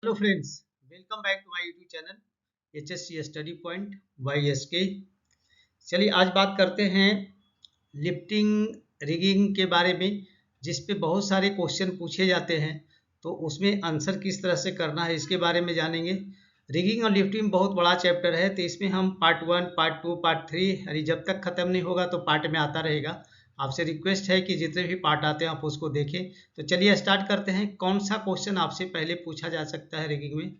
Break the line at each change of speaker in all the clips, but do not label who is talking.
Hello friends, welcome back to my YouTube channel HSC study point YSK। चलिए आज बात करते हैं लिफ्टिंग रिगिंग के बारे में, जिस पे बहुत सारे क्वेश्चन पूछे जाते हैं। तो उसमें आंसर किस तरह से करना है इसके बारे में जानेंगे। रिगिंग और लिफ्टिंग बहुत बड़ा चैप्टर है, तो इसमें हम पार्ट 1, पार्ट 2, पार्ट 3 यानी जब तक ख़त्म नहीं होगा तो पार्ट में आता रहेगा। आपसे रिक्वेस्ट है कि जितने भी पार्ट आते हैं आप उसको देखें। तो चलिए स्टार्ट करते हैं। कौन सा क्वेश्चन आपसे पहले पूछा जा सकता है रिगिंग में?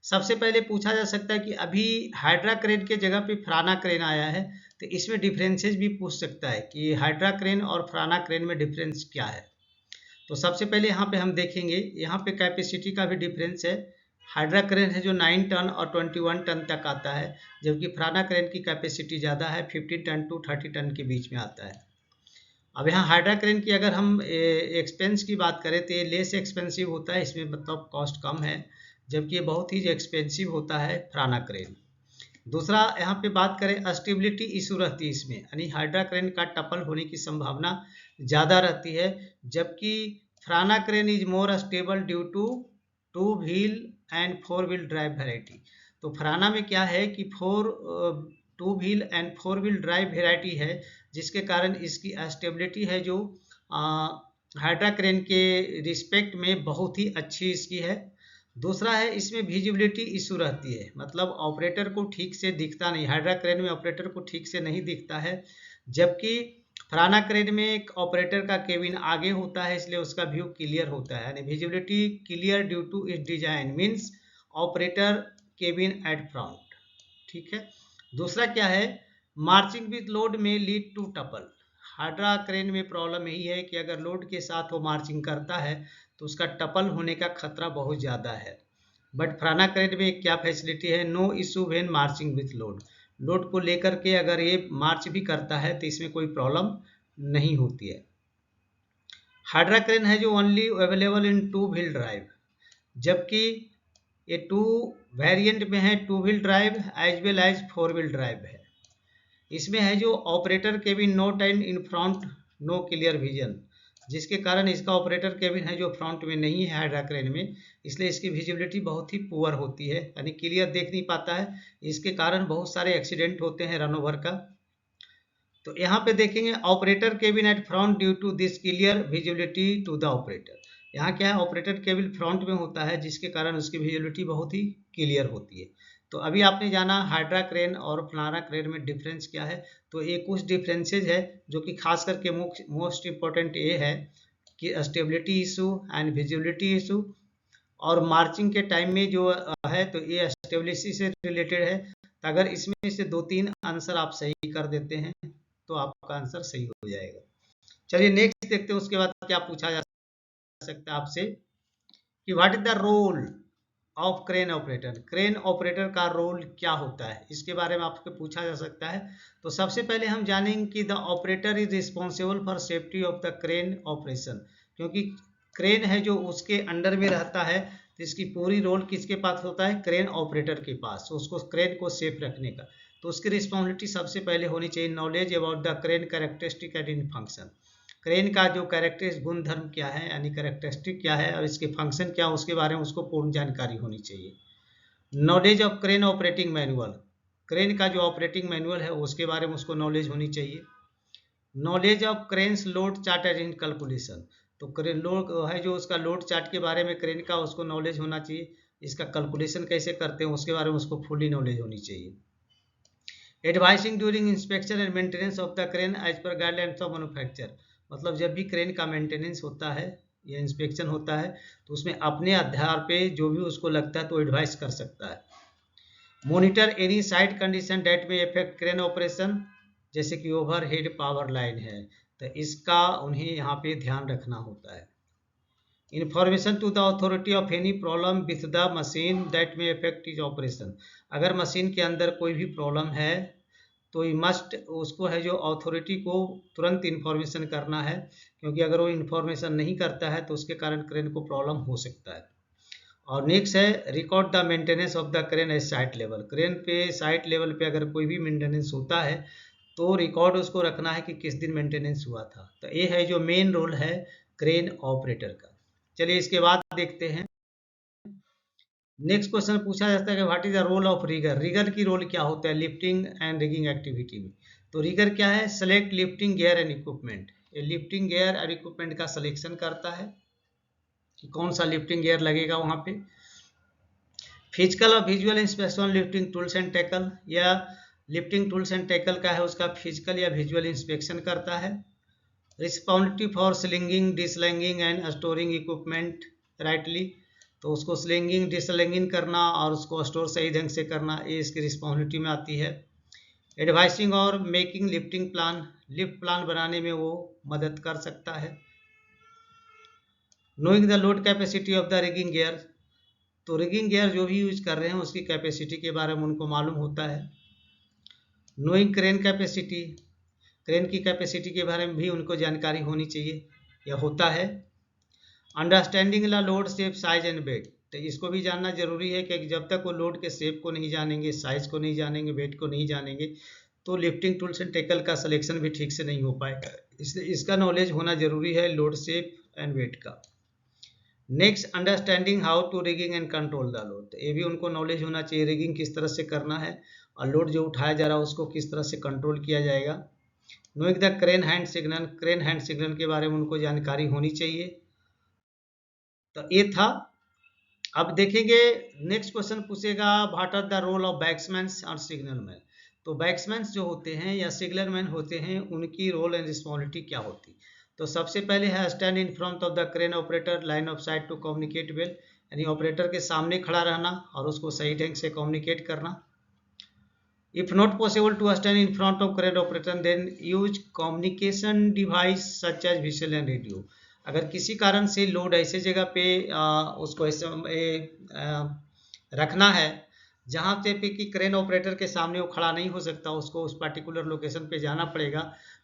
सबसे पहले पूछा जा सकता है कि अभी हाइड्रा क्रेन के जगह पे फ्राना क्रेन आया है, तो इसमें डिफरेंसेस भी पूछ सकता है कि हाइड्रा क्रेन और फ्राना क्रेन में डिफरेंस क्या है। तो सबसे पहले यहाँ पे हम देखेंगे, यहाँ पे कैपेसिटी का भी डिफरेंस है। हाइड्रा क्रेन है जो 9 टन और 21 टन तक आता है, जबकि फ्राना क्रेन की कैपेसिटी ज़्यादा है, 15 टन टू 30 टन के बीच में आता है। अब यहाँ हाइड्रा क्रेन की अगर हम एक्सपेंस की बात करें तो ये लेस एक्सपेंसिव होता है, इसमें मतलब कॉस्ट कम है, जबकि ये बहुत ही एक्सपेंसिव होता है फ्राना क्रेन। दूसरा यहाँ पे बात करें, स्टेबिलिटी इशू रहती है इसमें, यानी हाइड्रा क्रेन का टपल होने की संभावना ज़्यादा रहती है, जबकि Franna crane is more stable due to 2 wheel and 4 wheel drive variety. तो फ्राना में क्या है कि 2 wheel and 4 wheel drive variety है, जिसके कारण इसकी स्टेबिलिटी है जो हाइड्रा क्रेन के रिस्पेक्ट में बहुत ही अच्छी इसकी है। दूसरा है, इसमें विजिबिलिटी इशू रहती है, मतलब ऑपरेटर को ठीक से दिखता नहीं, हाइड्रा क्रेन में ऑपरेटर को ठीक से नहीं दिखता है, जबकि फ्राना क्रेन में एक ऑपरेटर का केबिन आगे होता है, इसलिए उसका व्यू क्लियर होता है, यानी visibility clear due to its design means operator cabin at front. ठीक है। दूसरा क्या है, मार्चिंग विद लोड में lead to topple. Hydra crane में प्रॉब्लम यही है कि अगर लोड के साथ वो मार्चिंग करता है तो उसका टपल होने का खतरा बहुत ज़्यादा है। बट फ्राना क्रेन में क्या फैसिलिटी है, no issue when marching with load. Load को लेकर के अगर ये मार्च भी करता है तो इसमें कोई प्रॉब्लम नहीं होती है। हाइड्रा क्रेन है जो only available in 2 wheel drive, जबकि ये 2 वेरिएंट में है, 2 wheel drive as well as 4 wheel drive है। इसमें है जो operator cabin no time in front, no clear vision, जिसके कारण इसका ऑपरेटर केबिन है जो फ्रंट में नहीं है हाइड्रा क्रेन में, इसलिए इसकी विजिबिलिटी बहुत ही पुअर होती है, यानी क्लियर देख नहीं पाता है। इसके कारण बहुत सारे एक्सीडेंट होते हैं रन ओवर का। तो यहाँ पे देखेंगे, operator cabin at front due to this clear visibility to the operator. यहाँ क्या है, ऑपरेटर केबिन फ्रंट में होता है, जिसके कारण उसकी विजिबिलिटी बहुत ही क्लियर होती है। तो अभी आपने जाना हाइड्रा क्रेन और फ्राना क्रेन में डिफरेंस क्या है। तो ये कुछ डिफरेंसेज है जो कि खास करके मोस्ट इम्पोर्टेंट ये है कि stability issue and visibility issue, और मार्चिंग के टाइम में जो है तो ये स्टेबिलिटी से रिलेटेड है। तो अगर इसमें से 2-3 आंसर आप सही कर देते हैं तो आपका आंसर सही हो जाएगा। चलिए नेक्स्ट देखते हैं, उसके बाद क्या पूछा जा सकता है आपसे कि what is the role of crane operator. Crane operator का रोल क्या होता है, इसके बारे में आपसे पूछा जा सकता है। तो सबसे पहले हम जानेंगे कि the operator is responsible for safety of the crane operation, क्योंकि क्रेन है जो उसके अंडर में रहता है, तो इसकी पूरी रोल किसके पास होता है, क्रेन ऑपरेटर के पास, उसको क्रेन को सेफ रखने का। तो उसकी रिस्पॉन्सिबिलिटी सबसे पहले होनी चाहिए knowledge about the crane characteristic and in function. Crane का जो कैरेक्टरिस्टिक गुणधर्म क्या है, यानी कैरेक्टरिस्टिक क्या है और इसके फंक्शन क्या है, उसके बारे में उसको पूर्ण जानकारी होनी चाहिए। Knowledge of crane operating manual, crane का जो ऑपरेटिंग मैनुअल है उसके बारे में उसको नॉलेज होनी चाहिए। Knowledge of cranes load chart and in calculation, तो क्रेन लोड है जो उसका लोड चार्ट के बारे में क्रेन का उसको नॉलेज होना चाहिए। इसका कैलकुलेशन कैसे करते हैं उसके बारे में उसको फुली नॉलेज होनी चाहिए। Advising during inspection and maintenance of the crane as per guidelines of manufacture, मतलब जब भी क्रेन का मेंटेनेंस होता है या इंस्पेक्शन होता है तो उसमें अपने आधार पे जो भी उसको लगता है तो एडवाइस कर सकता है। Monitor any site condition date में इफेक्ट क्रेन ऑपरेशन, जैसे कि ओवरहेड पावर लाइन है तो इसका उन्हें यहाँ पे ध्यान रखना होता है। Information to the authority of any problem with the machine that may affect is operation, अगर मशीन के अंदर कोई भी प्रॉब्लम है तो मस्ट उसको है जो अथॉरिटी को तुरंत इन्फॉर्मेशन करना है, क्योंकि अगर वो इन्फॉर्मेशन नहीं करता है तो उसके कारण क्रेन को प्रॉब्लम हो सकता है। और नेक्स्ट है record the maintenance of the crane as site level, crane पे साइट लेवल पे अगर कोई भी मेंटेनेंस होता है तो रिकॉर्ड उसको रखना है कि किस दिन मेंटेनेंस हुआ था। तो ये है जो मेन रोल है क्रेन ऑपरेटर का। चलिए इसके बाद देखते हैं नेक्स्ट क्वेश्चन पूछा जाता है कि what is the role of rigger. Rigger की रोल क्या होता है लिफ्टिंग एंड रिगिंग एक्टिविटी में। तो रिगर क्या है, select lifting gear and equipment. ये लिफ्टिंग गियर और इक्विपमेंट का सिलेक्शन करता है कि कौन सा लिफ्टिंग गियर लगेगा वहां पे। फिजिकल और visual inspection lifting tools and tackle, या लिफ्टिंग टूल्स एंड टैकल का है उसका फिजिकल या विजुअल इंस्पेक्शन करता है। Responsibility for slinging deslinging and storing equipment rightly, तो उसको स्लिंगिंग डिसलिंगिंग करना और उसको स्टोर सही ढंग से करना, ये इसकी रिस्पॉन्सिबिलिटी में आती है। एडवाइसिंग और making lifting plan, lift plan बनाने में वो मदद कर सकता है। Knowing the load capacity of the rigging gear, तो रिगिंग गियर जो भी यूज कर रहे हैं उसकी कैपेसिटी के बारे में उनको मालूम होता है। नोइंग क्रेन कैपेसिटी, क्रेन की कैपेसिटी के बारे में भी उनको जानकारी होनी चाहिए या होता है। Understanding the load shape size and weight, तो इसको भी जानना जरूरी है कि जब तक वो लोड के शेप को नहीं जानेंगे, साइज को नहीं जानेंगे, वेट को नहीं जानेंगे, तो लिफ्टिंग टूल्स एंड टैकल का सिलेक्शन भी ठीक से नहीं हो पाएगा। इसलिए इसका नॉलेज होना जरूरी है लोड शेप एंड वेट का। Next, understanding how to rigging and control the load, ये भी उनको नॉलेज होना चाहिए रिगिंग किस तरह से करना है और लोड जो उठाया जा रहा है उसको किस तरह से कंट्रोल किया जाएगा। Knowing the crane hand signal, crane hand signal के बारे में उनको जानकारी होनी चाहिए। तो ये था। अब देखेंगे नेक्स्ट क्वेश्चन पूछेगा what are the role of batsman और सिग्नल मैन। तो बैट्समैन जो होते हैं या सिग्नल मैन होते हैं उनकी रोल एंड रिस्पॉन्सिबिलिटी क्या होती। तो सबसे पहले है stand in front of the crane operator line of sight to communicate well, यानी ऑपरेटर के सामने खड़ा रहना और उसको सही ढंग से कम्युनिकेट करना। If not possible to stand in front of crane operator then use communication device such as whistle and radio. अगर किसी कारण से लोड ऐसे जगह पे उसको ऐसे रखना है जहाँ पे कि क्रेन ऑपरेटर के सामने वो खड़ा नहीं हो सकता, उसको उस पर्टिकुलर लोकेशन पे जाना पड़ेगा,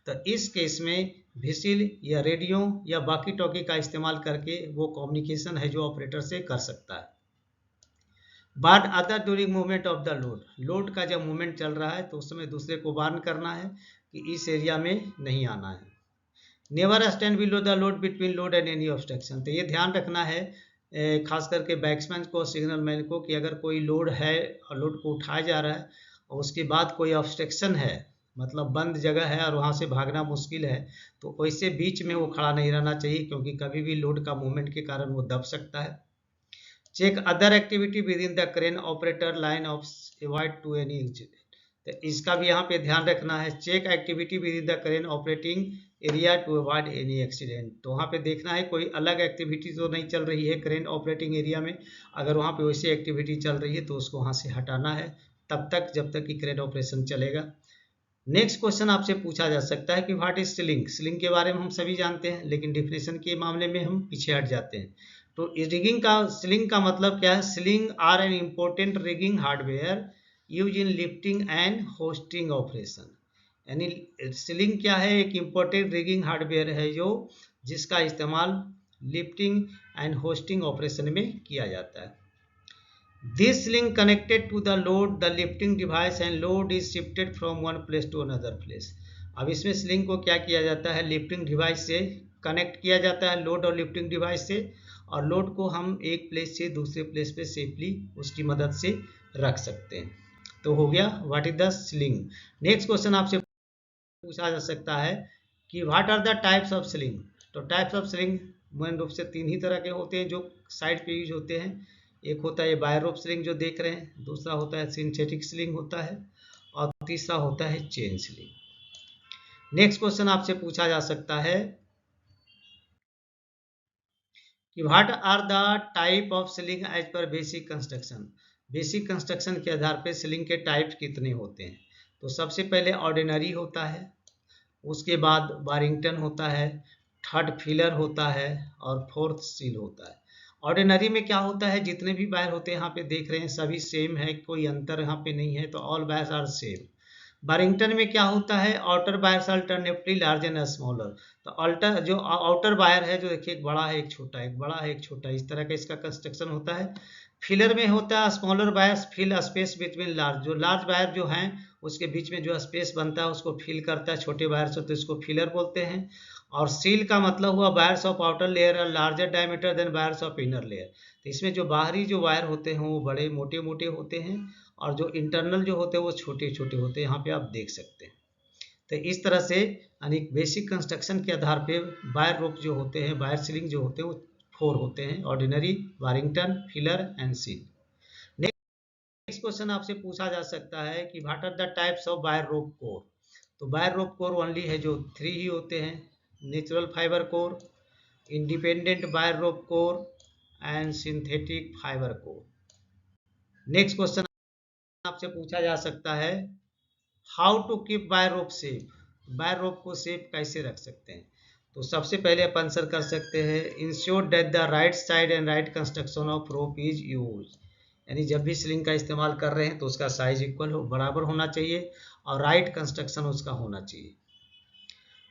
तो इस केस में व्हिसिल या रेडियो या बाकी टॉकी का इस्तेमाल करके वो कम्युनिकेशन है जो ऑपरेटर से कर सकता है। But other during movement of the load, load का जब मूवमेंट चल रहा है तो उस समय दूसरे को वार्न करना है कि इस एरिया में नहीं आना है। Never stand below the load between load and any obstruction, तो ये ध्यान रखना है खास करके बैट्समैन को, सिग्नल मैन को, कि अगर कोई लोड है और लोड को उठाया जा रहा है और उसके बाद कोई ऑब्स्ट्रक्शन है, मतलब बंद जगह है और वहाँ से भागना मुश्किल है, तो वैसे बीच में वो खड़ा नहीं रहना चाहिए क्योंकि कभी भी लोड का मूवमेंट के कारण वो दब सकता है। Check other activity within the crane operator line of avoid to any incident, तो इसका भी यहाँ पे ध्यान रखना है। Check activity within the crane operating area to avoid any accident, तो वहाँ पे देखना है कोई अलग एक्टिविटी तो नहीं चल रही है क्रेन ऑपरेटिंग एरिया में। अगर वहाँ पे वैसी एक्टिविटी चल रही है तो उसको वहाँ से हटाना है तब तक जब तक कि क्रेन ऑपरेशन चलेगा। नेक्स्ट क्वेश्चन आपसे पूछा जा सकता है कि व्हाट इज स्लिंग। स्लिंग के बारे में हम सभी जानते हैं लेकिन डिफिनेशन के मामले में हम पीछे हट जाते हैं। तो रिगिंग का, स्लिंग का मतलब क्या है। Sling are an important rigging hardware use in lifting and hoisting operation, यानी स्लिंग क्या है, एक इम्पोर्टेंट रिगिंग हार्डवेयर है जो जिसका इस्तेमाल लिफ्टिंग एंड होस्टिंग ऑपरेशन में किया जाता है। This link connected to the load, the lifting device and load is shifted from one place to another place. अब इसमें स्लिंग को क्या किया जाता है, लिफ्टिंग डिवाइस से कनेक्ट किया जाता है, लोड और लिफ्टिंग डिवाइस से, और लोड को हम एक प्लेस से दूसरे प्लेस पे सेफली उसकी मदद से रख सकते हैं। तो हो गया what is the sling. Next question आपसे पूछा जा सकता है कि what are the types of sling. तो टाइप्स ऑफ स्लिंग मूल रूप से तीन ही तरह के होते हैं जो साइड पे यूज होते हैं। एक होता है वायर रोप स्लिंग जो देख रहे हैं, दूसरा होता है सिंथेटिक स्लिंग होता है, और तीसरा होता है चेन स्लिंग। नेक्स्ट क्वेश्चन आपसे पूछा जा सकता है कि what are the type of sling as per basic construction. Basic construction के आधार पर स्लिंग के टाइप्स कितने होते हैं। तो सबसे पहले ऑर्डिनरी होता है, उसके बाद बारिंगटन होता है, थर्ड फिलर होता है और फोर्थ सील होता है। ऑर्डिनरी में क्या होता है, जितने भी वायर होते हैं यहाँ पे देख रहे हैं सभी सेम है, कोई अंतर यहाँ पे नहीं है, तो ऑल वायर्स आर सेम। बारिंगटन में क्या होता है, outer wires alternately large and smaller. तो अल्टर जो आउटर वायर है जो देखिए एक बड़ा है एक छोटा, एक बड़ा है एक छोटा, इस तरह का इसका कंस्ट्रक्शन होता है। फिलर में होता है smaller wires fill space between large, जो लार्ज वायर जो हैं उसके बीच में जो स्पेस बनता है उसको फिल करता है छोटे वायर से, तो इसको फिलर बोलते हैं। और सील का मतलब हुआ wires of outer layer are larger diameter than wires of inner layer. तो इसमें जो बाहरी जो वायर होते हैं वो बड़े मोटे मोटे होते हैं और जो इंटरनल जो होते हैं वो छोटे छोटे होते हैं, यहाँ पे आप देख सकते हैं। तो इस तरह से यानी बेसिक कंस्ट्रक्शन के आधार पे वायर रोप जो होते हैं, वायर सीलिंग जो होते हैं वो 4 होते हैं, ordinary, Warrington, filler and Seale. Next question आपसे पूछा जा सकता है कि what are the types of wire rope core. तो वायर रोप कोर ओनली है जो 3 ही होते हैं, natural fibre core, independent wire rope core and synthetic fibre core. Next question आपसे पूछा जा सकता है how to keep wire rope safe. Wire rope को सेफ कैसे रख सकते हैं। तो सबसे पहले आप आंसर कर सकते हैं ensure that the right side and right construction of rope is use. यानी जब भी स्लिंग का इस्तेमाल कर रहे हैं तो उसका साइज इक्वल हो, बराबर होना चाहिए और राइट कंस्ट्रक्शन उसका होना चाहिए।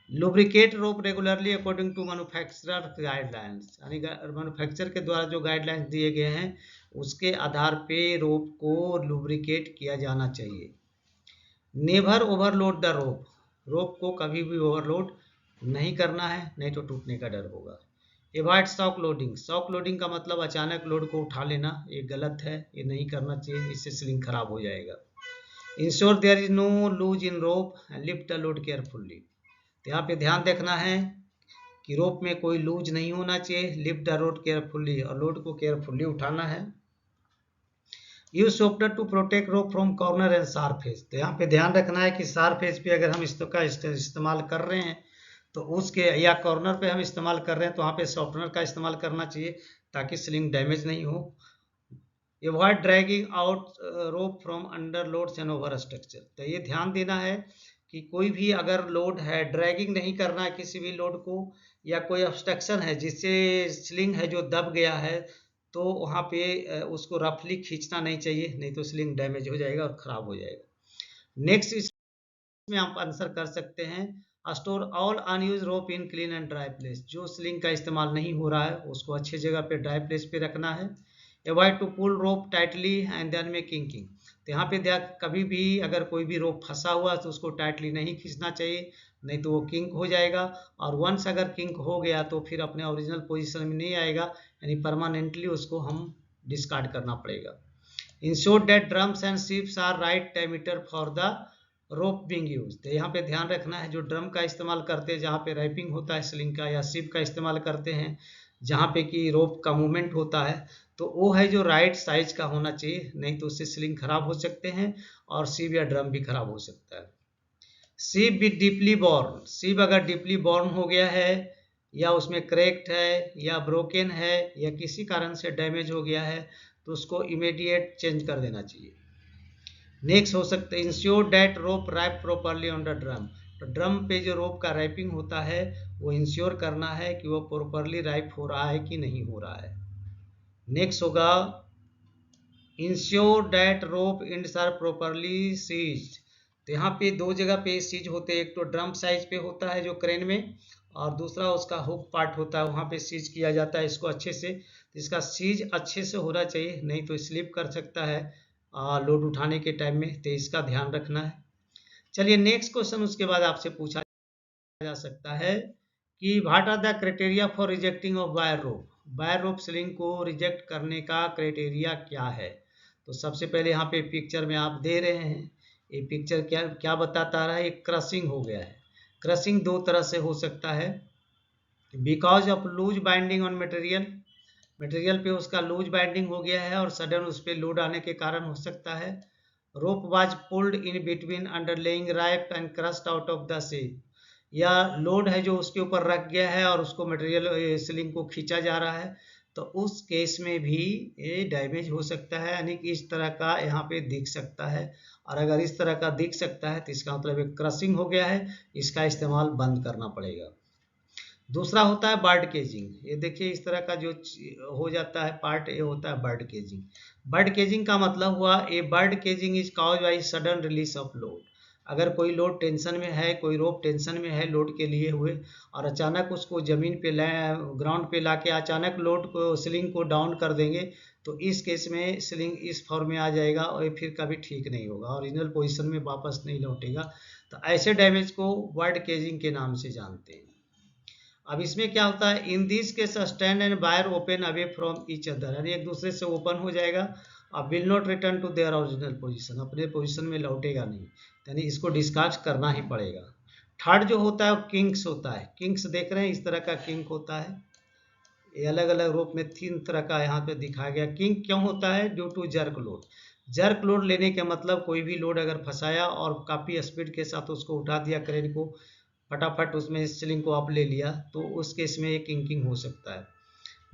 Lubricate rope regularly according to manufacturer guidelines. यानी मैन्युफैक्चर के द्वारा जो गाइडलाइंस दिए गए हैं उसके आधार पे रोप को लुब्रिकेट किया जाना चाहिए। Never overload the rope. Rope को कभी भी ओवरलोड नहीं करना है, नहीं तो टूटने का डर होगा। Avoid shock loading. Shock loading का मतलब अचानक लोड को उठा लेना, ये गलत है, ये नहीं करना चाहिए, इससे स्लिंग खराब हो जाएगा। Ensure there is no loose in rope and lift the load carefully. तो यहाँ पे ध्यान देखना है कि रोप में कोई लूज नहीं होना चाहिए, लिफ्ट द लोड केयरफुली, और लोड को केयरफुली उठाना है। Use software to protect rope from corner and sharp edge. तो यहाँ पे ध्यान रखना है कि शार्प एज पे अगर हम इसका इस्तेमाल कर रहे हैं तो उसके, या कॉर्नर पे हम इस्तेमाल कर रहे हैं तो वहाँ पे सॉफ्टवेयर का इस्तेमाल करना चाहिए ताकि स्लिंग डैमेज नहीं हो। Avoid dragging out rope from under loads and over structure. तो ये ध्यान देना है कि कोई भी अगर लोड है, ड्रैगिंग नहीं करना है किसी भी लोड को, या कोई ऑब्स्ट्रक्शन है जिससे स्लिंग है जो दब गया है, तो वहाँ पे उसको रफली खींचना नहीं चाहिए, नहीं तो स्लिंग डैमेज हो जाएगा और ख़राब हो जाएगा। नेक्स्ट इसमें आप आंसर कर सकते हैं store all unused rope in clean and dry place. जो स्लिंग का इस्तेमाल नहीं हो रहा है उसको अच्छी जगह पे ड्राई प्लेस पे रखना है। Avoid to pull rope tightly and then में किंकिंग। तो यहाँ पे ध्यान, कभी भी अगर कोई भी रोप फंसा हुआ है तो उसको टाइटली नहीं खींचना चाहिए, नहीं तो वो किंक हो जाएगा, और वंस अगर किंक हो गया तो फिर अपने ओरिजिनल पोजीशन में नहीं आएगा, यानी परमानेंटली उसको हम डिस्कार्ड करना पड़ेगा। इंश्योर दैट ड्रम्स एंड शिप्स are right diameter for the rope being use. तो यहाँ पे ध्यान रखना है जो ड्रम का इस्तेमाल करते हैं जहाँ पे रैपिंग होता है स्लिंग का, या शिप का इस्तेमाल करते हैं जहाँ पे कि रोप का मूवमेंट होता है, तो वो है जो राइट साइज का होना चाहिए, नहीं तो उससे स्लिंग खराब हो सकते हैं और शिप या ड्रम भी खराब हो सकता है। शिप भी डीपली बॉर्न। शिप अगर डीपली बॉर्न हो गया है, या उसमें क्रैक्ड है, या ब्रोकन है, या किसी कारण से डैमेज हो गया है, तो उसको इमीडिएट चेंज कर देना चाहिए। नेक्स्ट हो सकता है ensure that rope wrap properly on the drum. तो ड्रम पे जो रोप का रैपिंग होता है वो इंश्योर करना है कि वो प्रॉपरली रैप हो रहा है कि नहीं हो रहा है। नेक्स्ट होगा ensure that rope ends are properly seized. तो यहाँ पे 2 जगह पे सीज होते हैं, एक तो ड्रम साइज पे होता है जो क्रेन में, और दूसरा उसका हुक पार्ट होता है, वहाँ पे सीज किया जाता है इसको अच्छे से। तो इसका सीज अच्छे से होना चाहिए, नहीं तो स्लिप कर सकता है लोड उठाने के टाइम में, तो इसका ध्यान रखना है। चलिए नेक्स्ट क्वेश्चन उसके बाद आपसे पूछा जा सकता है कि what are the criteria for rejecting of wire rope. Wire rope sling को रिजेक्ट करने का क्राइटेरिया क्या है। तो सबसे पहले यहाँ पे पिक्चर में आप दे रहे हैं, ये पिक्चर क्या क्या बताता रहा है, क्रशिंग हो गया है। क्रशिंग 2 तरह से हो सकता है, because of loose binding on material, material पे उसका लूज बाइंडिंग हो गया है और सडन उस पर लोड आने के कारण हो सकता है। Rope was pulled in between underlying rope and crushed out of the shape, या लोड है जो उसके ऊपर रख गया है और उसको मटेरियल स्लिंग को खींचा जा रहा है, तो उस केस में भी ये डैमेज हो सकता है, यानी कि इस तरह का यहाँ पे दिख सकता है। और अगर इस तरह का दिख सकता है तो इसका मतलब एक क्रशिंग हो गया है, इसका इस्तेमाल बंद करना पड़ेगा। दूसरा होता है बर्ड केजिंग। ये देखिए इस तरह का जो हो जाता है पार्ट, ये होता है बर्ड केजिंग। बर्ड केजिंग का मतलब हुआ a bird caging is cause by sudden release of load. अगर कोई लोड टेंशन में है, कोई रोप टेंशन में है लोड के लिए हुए, और अचानक उसको जमीन पे ग्राउंड पे लाके अचानक लोड को स्लिंग को डाउन कर देंगे, तो इस केस में स्लिंग इस फॉर्म में आ जाएगा और ये फिर कभी ठीक नहीं होगा, ओरिजिनल पोजीशन में वापस नहीं लौटेगा। तो ऐसे डैमेज को बर्ड केजिंग के नाम से जानते हैं। अब इसमें क्या होता है, in this case strand and wire open away from each other, यानी एक दूसरे से ओपन हो जाएगा, अब will not return to their original position, अपने पोजीशन में लौटेगा नहीं, यानी इसको डिस्कार्ड करना ही पड़ेगा। थर्ड जो होता है वो किंक्स होता है। किंक्स देख रहे हैं, इस तरह का किंक होता है, ये अलग अलग रूप में 3 तरह का यहाँ पे दिखाया गया। किंक क्यों होता है, due to jerk load. Jerk load लेने का मतलब कोई भी लोड अगर फंसाया और काफ़ी स्पीड के साथ उसको उठा दिया, क्रेन को फटाफट उसमें स्लिंग को अप ले लिया, तो उस केस में ये किंकिंग हो सकता है।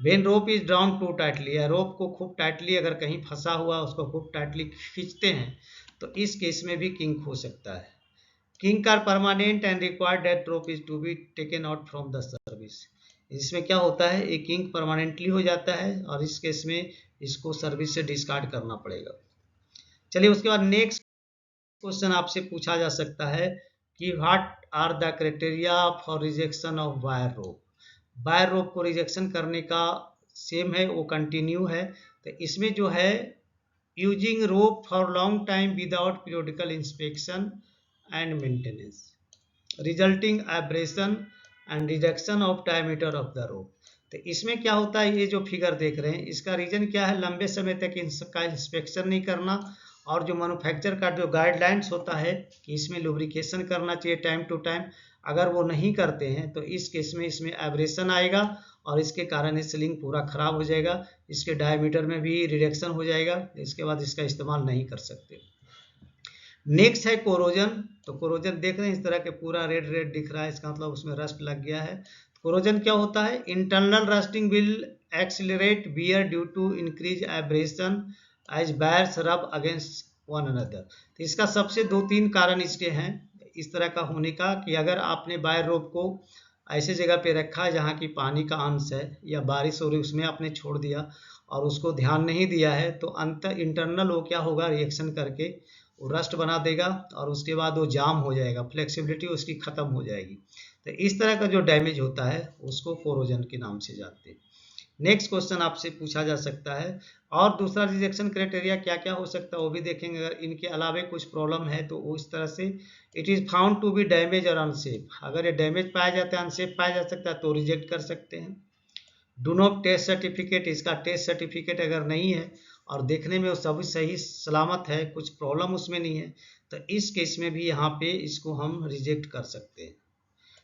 When rope is drawn too tightly, या रोप को खूब टाइटली अगर कहीं फंसा हुआ उसको खूब टाइटली खींचते हैं, तो इस केस में भी किंक हो सकता है। Kink are permanent and required that rope is to be taken out from the service. इसमें क्या होता है, एक किंक परमानेंटली हो जाता है और इस केस में इसको सर्विस से डिस्कार्ड करना पड़ेगा। चलिए उसके बाद नेक्स्ट क्वेश्चन आपसे पूछा जा सकता है कि what are the criteria for rejection of wire rope. Wire rope को रिजेक्शन करने का सेम है, वो कंटिन्यू है। तो इसमें जो है, using rope for long time without periodical inspection and maintenance, resulting abrasion and reduction of diameter of the rope. तो इसमें क्या होता है, ये जो फिगर देख रहे हैं इसका रीजन क्या है, लंबे समय तक इसका इंस्पेक्शन नहीं करना, और जो मैन्युफैक्चर का जो गाइडलाइंस होता है कि इसमें लुब्रिकेशन करना चाहिए टाइम टू टाइम, अगर वो नहीं करते हैं तो इस केस में इसमें एब्रेशन आएगा और इसके कारण ये स्लिंग पूरा खराब हो जाएगा, इसके डायमीटर में भी रिडक्शन हो जाएगा, इसके बाद इसका इस्तेमाल नहीं कर सकते। नेक्स्ट है कोरोजन। तो कोरोजन देख रहे हैं, इस तरह के पूरा रेड रेड दिख रहा है, इसका मतलब उसमें रस्ट लग गया है। कोरोजन क्या होता है, internal rusting will accelerate wear due to increase abrasion as wires rub against one another. तो इसका सबसे 2-3 कारण इसके हैं इस तरह का होने का, कि अगर आपने वायर रोप को ऐसे जगह पे रखा है जहाँ की पानी का अंश है या बारिश हो रही उसमें आपने छोड़ दिया और उसको ध्यान नहीं दिया है, तो अंतर इंटरनल वो क्या होगा, रिएक्शन करके वो रस्ट बना देगा और उसके बाद वो जाम हो जाएगा, फ्लेक्सिबिलिटी उसकी ख़त्म हो जाएगी। तो इस तरह का जो डैमेज होता है उसको कोरोजन के नाम से जानते हैं। नेक्स्ट क्वेश्चन आपसे पूछा जा सकता है, और दूसरा रिजेक्शन क्राइटेरिया क्या क्या हो सकता है वो भी देखेंगे। अगर इनके अलावे कुछ प्रॉब्लम है तो उस तरह से, it is found to be damage और अनसेफ, अगर ये डैमेज पाया जाता है, अनसेफ पाया जा सकता है तो रिजेक्ट कर सकते हैं। डू नॉट टेस्ट सर्टिफिकेट, इसका टेस्ट सर्टिफिकेट अगर नहीं है और देखने में वो सभी सही सलामत है, कुछ प्रॉब्लम उसमें नहीं है, तो इस केस में भी यहाँ पे इसको हम रिजेक्ट कर सकते हैं।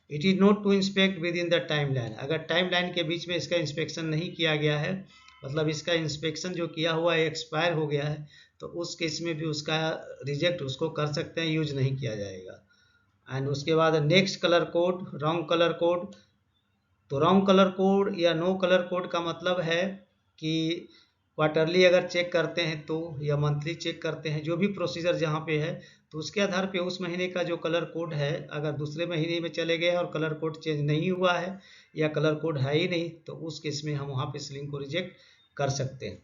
It is not to inspect within the timeline, अगर टाइम लाइन के बीच में इसका इंस्पेक्शन नहीं किया गया है, मतलब इसका इंस्पेक्शन जो किया हुआ है एक्सपायर हो गया है, तो उस केस में भी उसका रिजेक्ट उसको कर सकते हैं, यूज नहीं किया जाएगा। एंड उसके बाद next colour code, wrong colour code. तो रॉन्ग कलर कोड या नो कलर कोड का मतलब है कि क्वार्टरली अगर चेक करते हैं तो, या मंथली चेक करते हैं, जो भी प्रोसीजर जहाँ पे है, तो उसके आधार पे उस महीने का जो कलर कोड है, अगर दूसरे महीने में चले गए और कलर कोड चेंज नहीं हुआ है या कलर कोड है ही नहीं, तो उस केस में हम वहाँ पे स्लिंग को रिजेक्ट कर सकते हैं।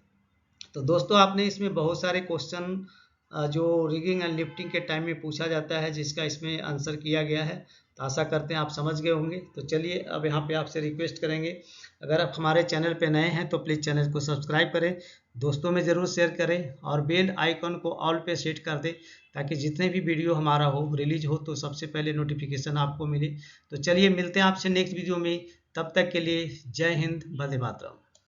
तो दोस्तों आपने इसमें बहुत सारे क्वेश्चन जो रिगिंग एंड लिफ्टिंग के टाइम में पूछा जाता है जिसका इसमें आंसर किया गया है, तो आशा करते हैं आप समझ गए होंगे। तो चलिए अब यहाँ पे आपसे रिक्वेस्ट करेंगे, अगर आप हमारे चैनल पे नए हैं तो प्लीज़ चैनल को सब्सक्राइब करें, दोस्तों में ज़रूर शेयर करें और बेल आइकन को ऑल पे सेट कर दें, ताकि जितने भी वीडियो हमारा हो रिलीज हो तो सबसे पहले नोटिफिकेशन आपको मिले। तो चलिए मिलते हैं आपसे नेक्स्ट वीडियो में, तब तक के लिए जय हिंद, वंदे मातरम।